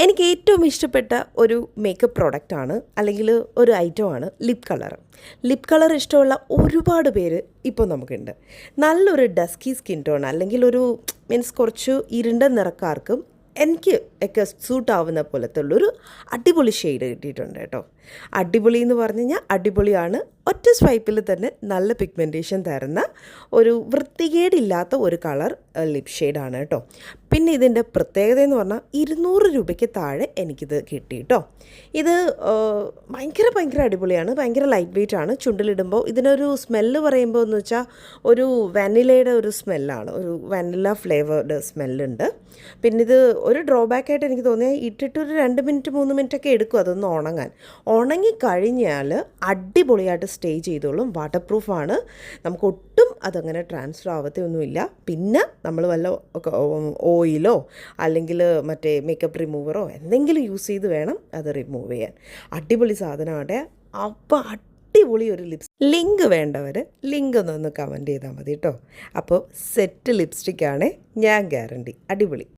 എനിക്ക് ഏറ്റവും ഇഷ്ടപ്പെട്ട ഒരു മേക്കപ്പ് പ്രോഡക്റ്റാണ് അല്ലെങ്കിൽ ഒരു ഐറ്റമാണ് ലിപ് കളർ. ലിപ് കളർ ഇഷ്ടമുള്ള ഒരുപാട് പേര് ഇപ്പോൾ നമുക്കുണ്ട്. നല്ലൊരു ഡസ്കി സ്കിൻ ടോൺ അല്ലെങ്കിൽ ഒരു മീൻസ് കുറച്ച് ഇരുണ്ട നിറക്കാർക്കും എനിക്ക് ഒക്കെ സൂട്ടാവുന്ന പോലത്തെ ഉള്ളൊരു അടിപൊളി ഷെയ്ഡ് കിട്ടിയിട്ടുണ്ട് കേട്ടോ. അടിപൊളി എന്ന് പറഞ്ഞു കഴിഞ്ഞാൽ അടിപൊളിയാണ്. ഒറ്റ സ്വൈപ്പിൽ തന്നെ നല്ല പിഗ്മെൻറ്റേഷൻ തരുന്ന ഒരു വൃത്തികേടില്ലാത്ത ഒരു കളർ ലിപ് ഷെയ്ഡാണ് കേട്ടോ. പിന്നെ ഇതിൻ്റെ പ്രത്യേകത എന്ന് പറഞ്ഞാൽ 200 രൂപയ്ക്ക് താഴെ എനിക്കിത് കിട്ടി കേട്ടോ. ഇത് ഭയങ്കര അടിപൊളിയാണ്. ഭയങ്കര ലൈറ്റ് വെയ്റ്റ് ആണ്. ചുണ്ടിലിടുമ്പോൾ ഇതിനൊരു സ്മെല്ല് പറയുമ്പോൾ എന്ന് വെച്ചാൽ ഒരു വാനിലയുടെ ഒരു സ്മെല്ലാണ്. ഒരു വാനില ഫ്ലേവേർഡ് സ്മെല്ലുണ്ട്. പിന്നെ ഇത് ഒരു ഡ്രോബാക്കായിട്ട് എനിക്ക് തോന്നിയാൽ ഇട്ടിട്ട് ഒരു 2 മിനിറ്റ് 3 മിനിറ്റൊക്കെ എടുക്കും അതൊന്ന് ഉണങ്ങിക്കഴിഞ്ഞാൽ അടിപൊളിയായിട്ട് സ്റ്റേ ചെയ്തോളും. വാട്ടർ പ്രൂഫാണ്. നമുക്ക് ഒട്ടും അതങ്ങനെ ട്രാൻസ്ഫർ ആവത്തൊന്നുമില്ല. പിന്നെ നമ്മൾ വല്ല ഓയിലോ അല്ലെങ്കിൽ മറ്റേ മേക്കപ്പ് റിമൂവറോ എന്തെങ്കിലും യൂസ് ചെയ്ത് വേണം അത് റിമൂവ് ചെയ്യാൻ. അടിപൊളി സാധനമാണ്. അപ്പോൾ അടിപൊളി ഒരു ലിങ്ക് വേണ്ടവർ ലിങ്ക് ഒന്ന് കമൻറ്റ് ചെയ്താൽ മതി കേട്ടോ. അപ്പോൾ സെറ്റ് ലിപ്സ്റ്റിക്കാണ്, ഞാൻ ഗ്യാരണ്ടി. അടിപൊളി.